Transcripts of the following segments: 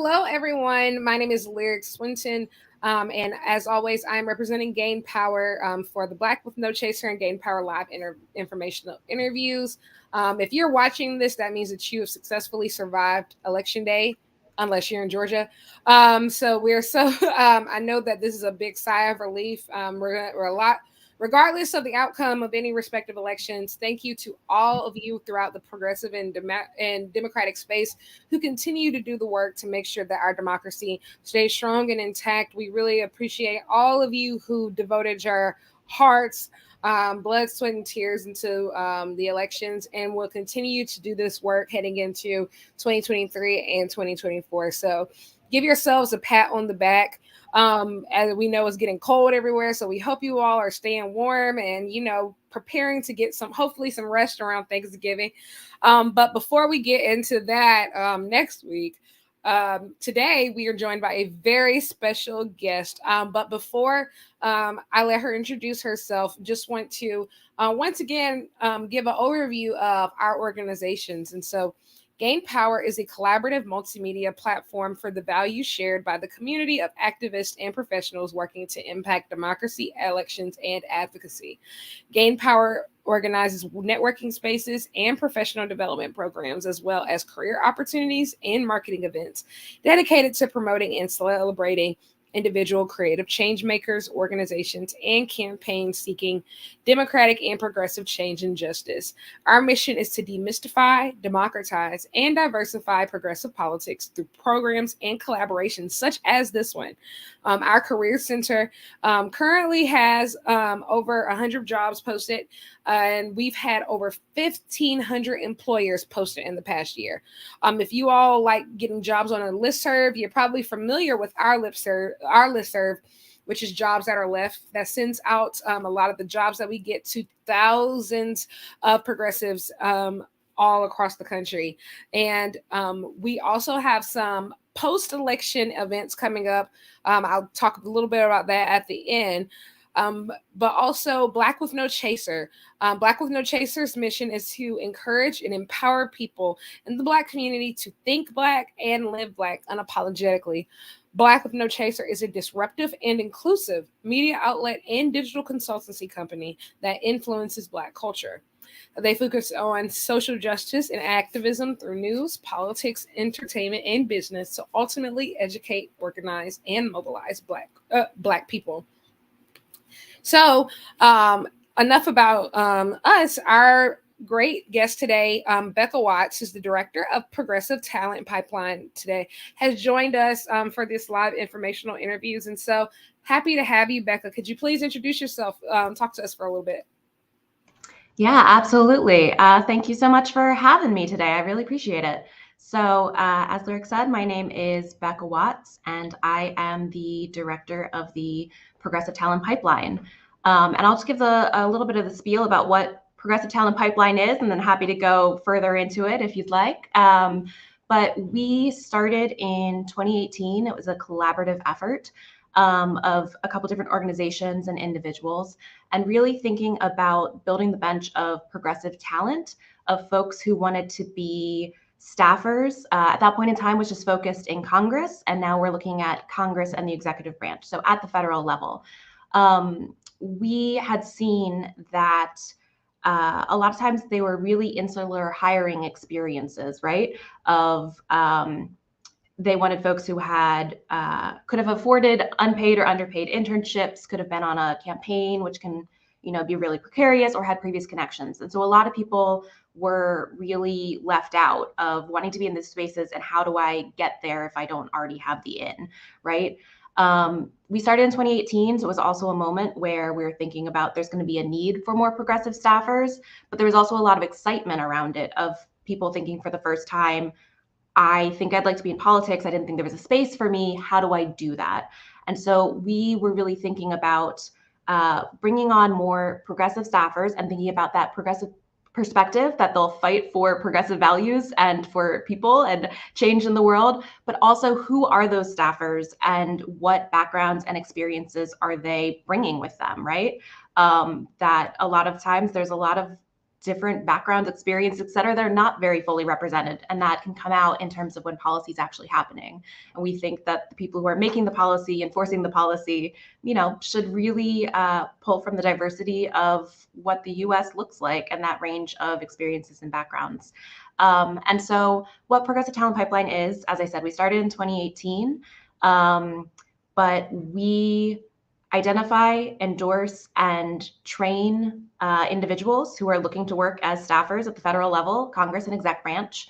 Hello, everyone. My name is Lyric Swinton. And as always, I'm representing Gain Power for the Black with No Chaser and Gain Power Live informational interviews. If you're watching this, that means that you have successfully survived Election Day, unless you're in Georgia. I know that this is a big sigh of relief. We're a lot regardless of the outcome of any respective elections. Thank you to all of you throughout the progressive and democratic space who continue to do the work to make sure that our democracy stays strong and intact. We really appreciate all of you who devoted your hearts, blood, sweat, and tears into the elections, and will continue to do this work heading into 2023 and 2024. So give yourselves a pat on the back. As we know, it's getting cold everywhere, so we hope you all are staying warm and preparing to get hopefully some rest around Thanksgiving. But before we get into that next week, today we are joined by a very special guest. But before I let her introduce herself, just want to once again give an overview of our organizations. And so Gain Power is a collaborative multimedia platform for the values shared by the community of activists and professionals working to impact democracy, elections, and advocacy. Gain Power organizes networking spaces and professional development programs, as well as career opportunities and marketing events dedicated to promoting and celebrating individual creative change makers, organizations, and campaigns seeking democratic and progressive change and justice. Our mission is to demystify, democratize, and diversify progressive politics through programs and collaborations such as this one. Our Career Center currently has over 100 jobs posted, and we've had over 1,500 employers posted in the past year. If you all like getting jobs on a listserv, you're probably familiar with our listserv, which is Jobs That Are Left, that sends out a lot of the jobs that we get to thousands of progressives all across the country. And we also have some post-election events coming up. I'll talk a little bit about that at the end. But also Black with No Chaser. Black with No Chaser's mission is to encourage and empower people in the Black community to think Black and live Black unapologetically. Black with No Chaser is a disruptive and inclusive media outlet and digital consultancy company that influences Black culture. They focus on social justice and activism through news, politics, entertainment, and business to ultimately educate, organize, and mobilize Black people. So, enough about us. Our great guest today, Becca Watts, is the director of Progressive Talent Pipeline today, has joined us for this live informational interviews. And so happy to have you, Becca. Could you please introduce yourself, talk to us for a little bit? Yeah, absolutely. Thank you so much for having me today. I really appreciate it. So as Lyric said, my name is Becca Watts, and I am the director of the Progressive Talent Pipeline. And I'll just give a little bit of the spiel about what Progressive Talent Pipeline is, and then happy to go further into it if you'd like. But we started in 2018. It was a collaborative effort of a couple different organizations and individuals, and really thinking about building the bench of progressive talent, of folks who wanted to be staffers. At that point in time was just focused in Congress, and now we're looking at Congress and the executive branch, so at the federal level. We had seen that a lot of times they were really insular hiring experiences, right? They wanted folks who had could have afforded unpaid or underpaid internships, could have been on a campaign, which can be really precarious, or had previous connections. And so a lot of people were really left out of wanting to be in these spaces, and how do I get there if I don't already have the in, right? We started in 2018, so it was also a moment where we were thinking about there's going to be a need for more progressive staffers, but there was also a lot of excitement around it, of people thinking for the first time, I think I'd like to be in politics. I didn't think there was a space for me. How do I do that? And so we were really thinking about bringing on more progressive staffers and thinking about that progressive perspective, that they'll fight for progressive values and for people and change in the world, but also who are those staffers and what backgrounds and experiences are they bringing with them, right? That a lot of times there's a lot of different backgrounds, experience, et cetera, they're not very fully represented. And that can come out in terms of when policy is actually happening. And we think that the people who are making the policy, enforcing the policy, should really pull from the diversity of what the US looks like and that range of experiences and backgrounds. And so what Progressive Talent Pipeline is, as I said, we started in 2018, but we identify, endorse, and train individuals who are looking to work as staffers at the federal level, Congress and exec branch.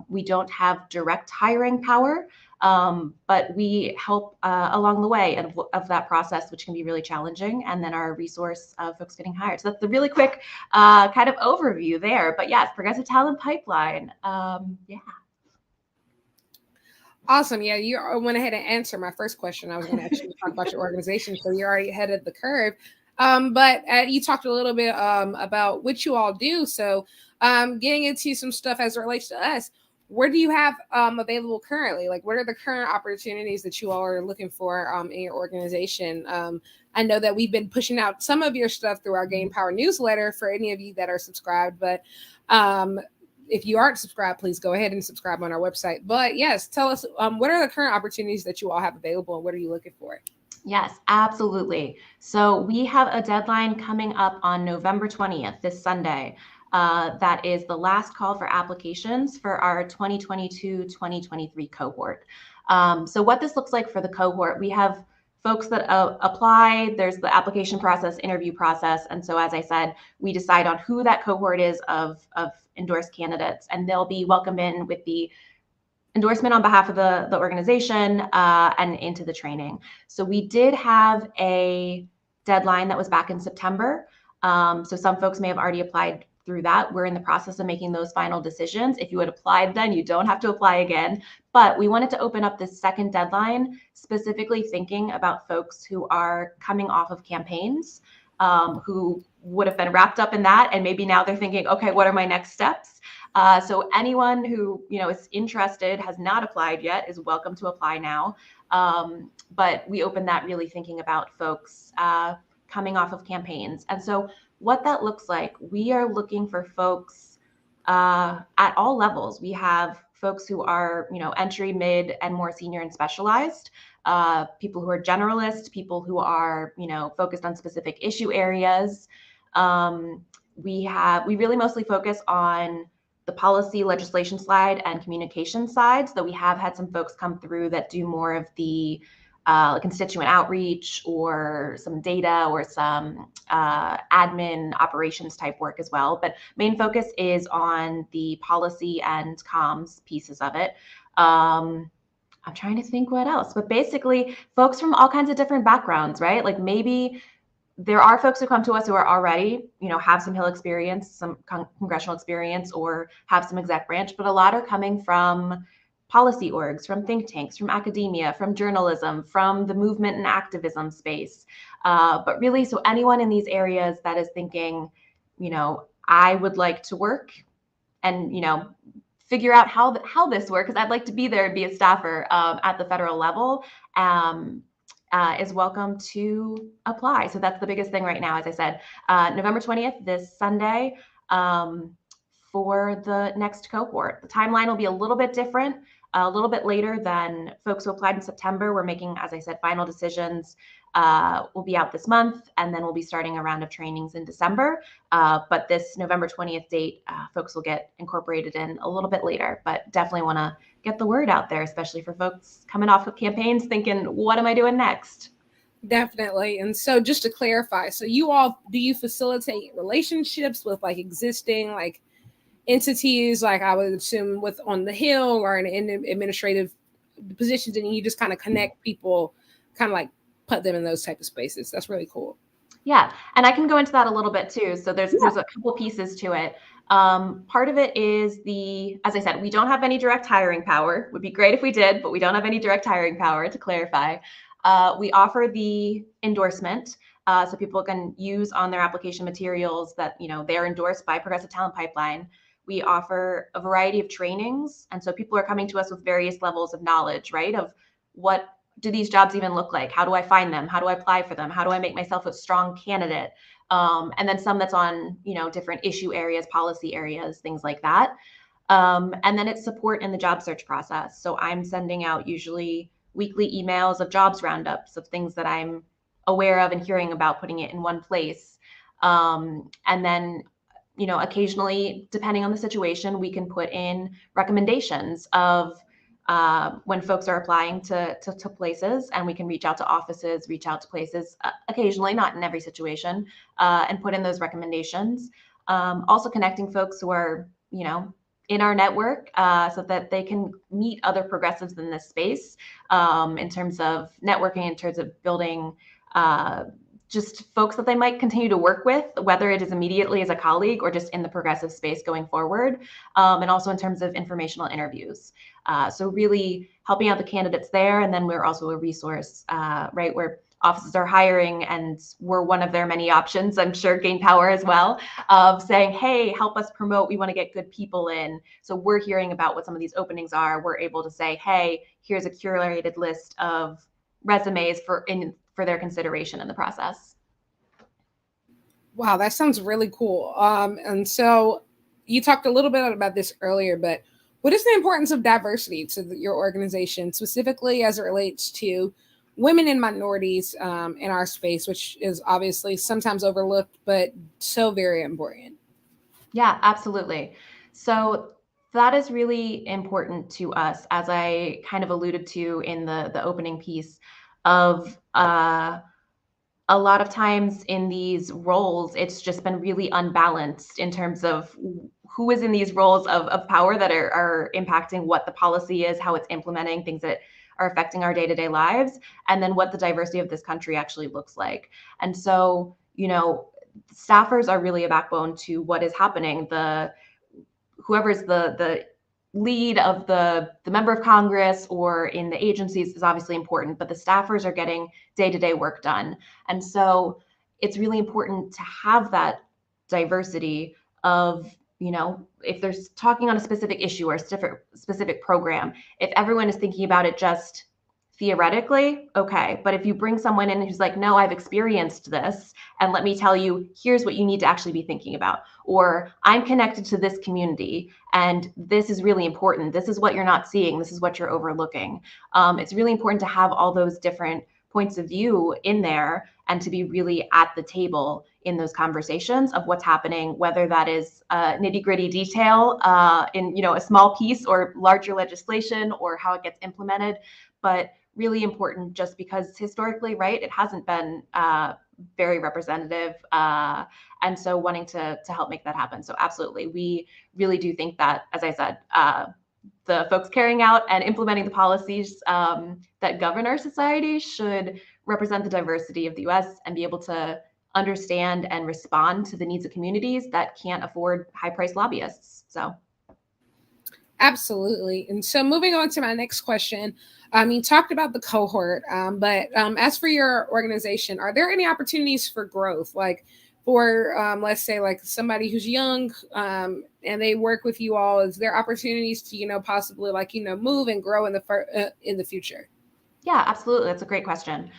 We don't have direct hiring power, but we help along the way of that process, which can be really challenging, and then our resource of folks getting hired. So that's the really quick kind of overview there. But yes, Progressive Talent Pipeline. Yeah. Awesome. Yeah, you went ahead and answered my first question. I was going to actually talk about your organization, so you're already ahead of the curve. But you talked a little bit about what you all do. So getting into some stuff as it relates to us, where do you have available currently? Like, what are the current opportunities that you all are looking for in your organization? I know that we've been pushing out some of your stuff through our Gain Power newsletter for any of you that are subscribed, but if you aren't subscribed, please go ahead and subscribe on our website. But yes, tell us, what are the current opportunities that you all have available and what are you looking for? Yes, absolutely. So we have a deadline coming up on November 20th, this Sunday. That is the last call for applications for our 2022-2023 cohort. So what this looks like for the cohort, we have folks that apply, there's the application process, interview process. And so, as I said, we decide on who that cohort is of endorsed candidates, and they'll be welcomed in with the endorsement on behalf of the organization and into the training. So we did have a deadline that was back in September. So some folks may have already applied through that. We're in the process of making those final decisions. If you had applied then, you don't have to apply again. But we wanted to open up this second deadline, specifically thinking about folks who are coming off of campaigns, who would have been wrapped up in that. And maybe now they're thinking, okay, what are my next steps? So anyone who is interested, has not applied yet, is welcome to apply now. But we opened that really thinking about folks coming off of campaigns. And so what that looks like, we are looking for folks at all levels. We have folks who are entry, mid, and more senior and specialized, people who are generalists, people who are focused on specific issue areas. We really mostly focus on the policy legislation side and communication side. So we have had some folks come through that do more of the constituent outreach or some data or some admin operations type work as well. But main focus is on the policy and comms pieces of it. I'm trying to think what else, but basically folks from all kinds of different backgrounds, right? Like maybe there are folks who come to us who are already, have some Hill experience, some congressional experience, or have some exec branch, but a lot are coming from policy orgs, from think tanks, from academia, from journalism, from the movement and activism space. But really, so anyone in these areas that is thinking, I would like to work and, figure out how this works, because I'd like to be there and be a staffer at the federal level, is welcome to apply. So that's the biggest thing right now, as I said, November 20th, this Sunday, for the next cohort. The timeline will be a little bit different, a little bit later than folks who applied in September. We're making, as I said, final decisions. Will be out this month, and then we'll be starting a round of trainings in December. But this November 20th date, folks will get incorporated in a little bit later, but definitely want to get the word out there, especially for folks coming off of campaigns thinking, what am I doing next? Definitely. And so just to clarify, so do you facilitate relationships with like existing entities, like I would assume with on the Hill or in administrative positions, and you just kind of connect people, kind of like put them in those type of spaces? That's really cool. Yeah, and I can go into that a little bit too. So there's a couple pieces to it. Part of it is as I said, we don't have any direct hiring power. Would be great if we did, but we don't have any direct hiring power, to clarify. We offer the endorsement, so people can use on their application materials that they're endorsed by Progressive Talent Pipeline. We offer a variety of trainings, and so people are coming to us with various levels of knowledge, right, of what do these jobs even look like? How do I find them? How do I apply for them? How do I make myself a strong candidate? And then some that's on, different issue areas, policy areas, things like that. And then it's support in the job search process. So I'm sending out usually weekly emails of jobs roundups of things that I'm aware of and hearing about, putting it in one place. And then, occasionally, depending on the situation, we can put in recommendations of when folks are applying to places, and we can reach out to offices, reach out to places, occasionally, not in every situation, and put in those recommendations. Also connecting folks who are, in our network, so that they can meet other progressives in this space, in terms of networking, in terms of building just folks that they might continue to work with, whether it is immediately as a colleague or just in the progressive space going forward, and also in terms of informational interviews. So really helping out the candidates there. And then we're also a resource, right, where offices are hiring, and we're one of their many options, I'm sure Gain Power as well, of saying, hey, help us promote, we want to get good people in. So we're hearing about what some of these openings are. We're able to say, hey, here's a curated list of resumes for their consideration in the process. Wow, that sounds really cool. And so you talked a little bit about this earlier, but what is the importance of diversity to your organization, specifically as it relates to women and minorities in our space, which is obviously sometimes overlooked, but so very important? Yeah, absolutely. So that is really important to us, as I kind of alluded to in the opening piece of a lot of times in these roles, it's just been really unbalanced in terms of who is in these roles of power that are impacting what the policy is, how it's implementing things that are affecting our day-to-day lives, and then what the diversity of this country actually looks like. And so, staffers are really a backbone to what is happening. Whoever's the lead of the member of Congress or in the agencies is obviously important, but the staffers are getting day-to-day work done. And so it's really important to have that diversity of, if there's talking on a specific issue or a specific program, if everyone is thinking about it just theoretically, okay. But if you bring someone in who's like, no, I've experienced this, and let me tell you, here's what you need to actually be thinking about. Or I'm connected to this community, and this is really important. This is what you're not seeing. This is what you're overlooking. It's really important to have all those different points of view in there, and to be really at the table in those conversations of what's happening, whether that is nitty-gritty detail in a small piece, or larger legislation, or how it gets implemented. But really important, just because historically, right, it hasn't been very representative, and so wanting to help make that happen. So absolutely, we really do think that, as I said, the folks carrying out and implementing the policies that govern our society should represent the diversity of the U.S. and be able to understand and respond to the needs of communities that can't afford high-priced lobbyists. So. Absolutely. And so moving on to my next question, you talked about the cohort, but as for your organization, are there any opportunities for growth? Like for, let's say, like somebody who's young and they work with you all, is there opportunities to, possibly move and grow in the future? Yeah, absolutely. That's a great question.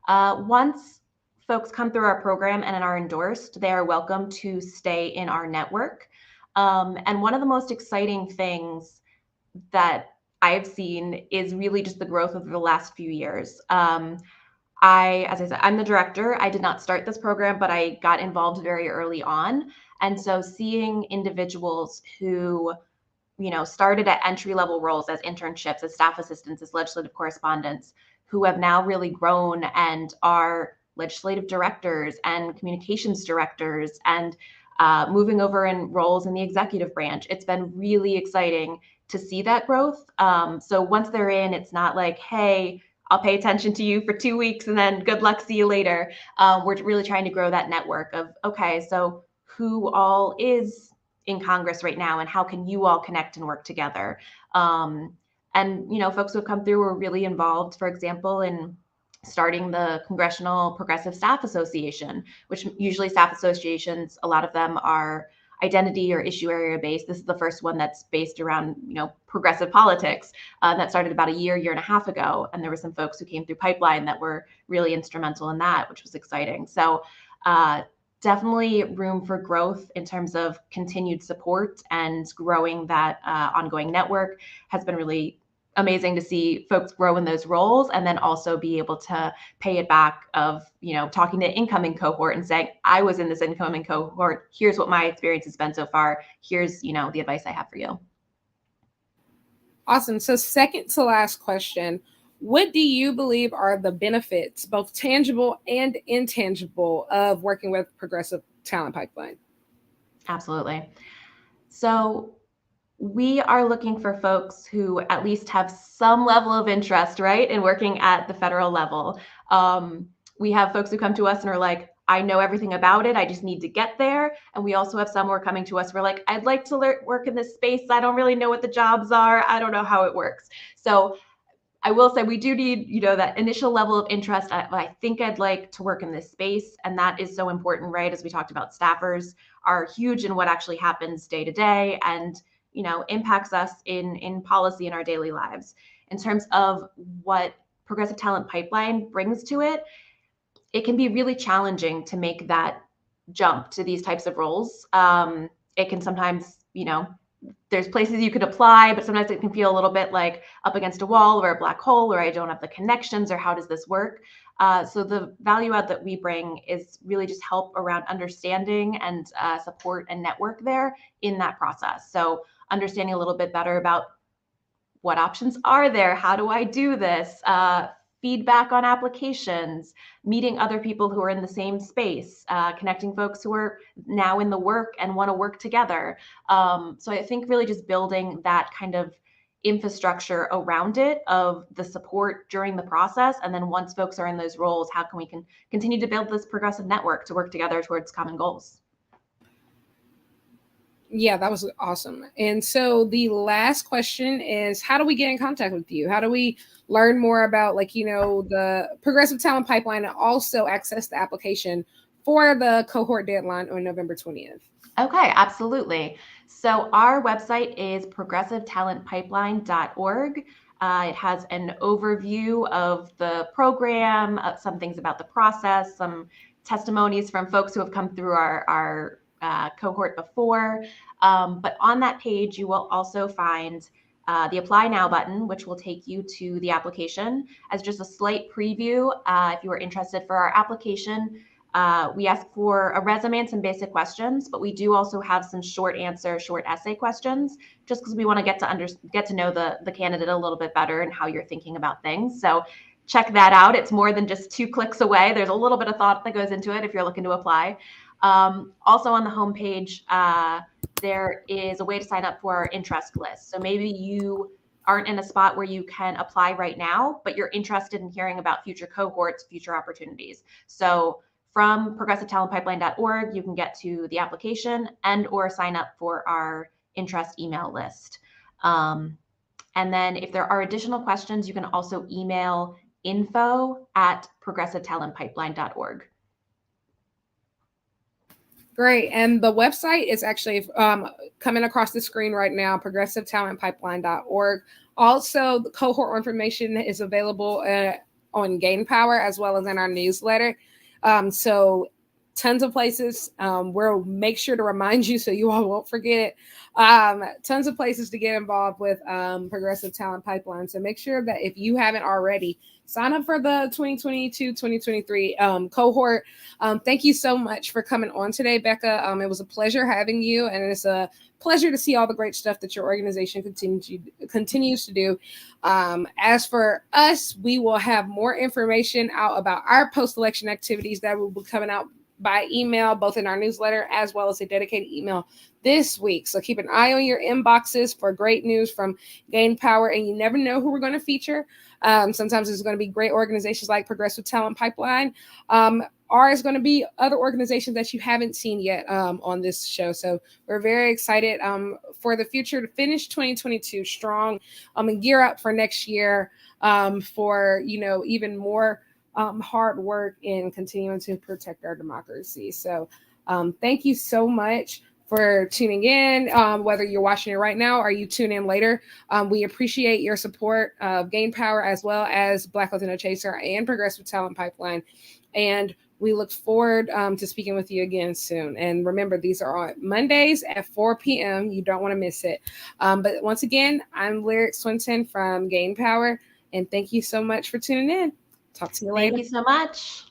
Once folks come through our program and are endorsed, they are welcome to stay in our network. And one of the most exciting things that I've seen is really just the growth over the last few years. As I said, I'm the director. I did not start this program, but I got involved very early on. And so seeing individuals who, started at entry-level roles as internships, as staff assistants, as legislative correspondents, who have now really grown and are legislative directors and communications directors, and moving over in roles in the executive branch. It's been really exciting to see that growth. So once they're in, it's not like, hey, I'll pay attention to you for 2 weeks and then good luck, see you later. We're really trying to grow that network of, okay, so who all is in Congress right now, and how can you all connect and work together? And, folks who have come through were really involved, for example, in starting the Congressional Progressive Staff Association, which usually staff associations, a lot of them are identity or issue area based. This is the first one that's based around, progressive politics. That started about a year and a half ago. And there were some folks who came through Pipeline that were really instrumental in that, which was exciting. So definitely room for growth in terms of continued support, and growing that ongoing network has been really amazing to see folks grow in those roles, and then also be able to pay it back of, talking to incoming cohort and saying, I was in this incoming cohort. Here's what my experience has been so far. Here's, the advice I have for you. Awesome. So second to last question, what do you believe are the benefits, both tangible and intangible, of working with Progressive Talent Pipeline? Absolutely. So we are looking for folks who at least have some level of interest, right, in working at the federal level. We have folks who come to us and are like, I know everything about it. I just need to get there. And we also have some who are coming to us. We're like, I'd like to work in this space. I don't really know what the jobs are. I don't know how it works. So I will say we do need, that initial level of interest. I think I'd like to work in this space. And that is so important, right? As we talked about, staffers are huge in what actually happens day to day, and impacts us in policy in our daily lives. In terms of what Progressive Talent Pipeline brings to it, it can be really challenging to make that jump to these types of roles. It can sometimes, there's places you could apply, but sometimes it can feel a little bit like up against a wall or a black hole, or I don't have the connections, or how does this work? So the value add that we bring is really just help around understanding and support and network there in that process. So understanding a little bit better about what options are there, how do I do this, feedback on applications, meeting other people who are in the same space, connecting folks who are now in the work and want to work together. So I think really just building that kind of infrastructure around it, of the support during the process. And then once folks are in those roles, how can we continue to build this progressive network to work together towards common goals? Yeah, that was awesome. And so the last question is, how do we get in contact with you? How do we learn more about, the Progressive Talent Pipeline, and also access the application for the cohort deadline on November 20th? Okay, absolutely. So our website is progressivetalentpipeline.org. It has an overview of the program, some things about the process, some testimonies from folks who have come through our cohort before. But on that page, you will also find the Apply Now button, which will take you to the application. As just a slight preview, if you are interested for our application, we ask for a resume and some basic questions, but we do also have some short essay questions, just because we want to get to know the candidate a little bit better and how you're thinking about things. So check that out. It's more than just 2 clicks away. There's a little bit of thought that goes into it if you're looking to apply. Also on the homepage, there is a way to sign up for our interest list. So maybe you aren't in a spot where you can apply right now, but you're interested in hearing about future cohorts, future opportunities. So from progressivetalentpipeline.org, you can get to the application and or sign up for our interest email list. And then if there are additional questions, you can also email info@progressivetalentpipeline.org. Great. And the website is actually coming across the screen right now, progressivetalentpipeline.org. Also, the cohort information is available on GainPower, as well as in our newsletter. So tons of places. We'll make sure to remind you so you all won't forget it. Tons of places to get involved with Progressive Talent Pipeline. So make sure that if you haven't already, sign up for the 2022-2023 cohort. Thank you so much for coming on today, Becca. It was a pleasure having you, and it's a pleasure to see all the great stuff that your organization continues to do. As for us, we will have more information out about our post-election activities that will be coming out by email, both in our newsletter as well as a dedicated email this week. So keep an eye on your inboxes for great news from GainPower, and you never know who we're going to feature. Sometimes it's going to be great organizations like Progressive Talent Pipeline, or it's going to be other organizations that you haven't seen yet on this show. So we're very excited for the future, to finish 2022 strong and gear up for next year for even more hard work in continuing to protect our democracy. So thank you so much for tuning in, whether you're watching it right now or you tune in later. We appreciate your support of Gain Power as well as Black Latino Chaser and Progressive Talent Pipeline. And we look forward to speaking with you again soon. And remember, these are on Mondays at 4 p.m. You don't want to miss it. But once again, I'm Lyric Swinton from Gain Power. And thank you so much for tuning in. Talk to you later. Thank you so much.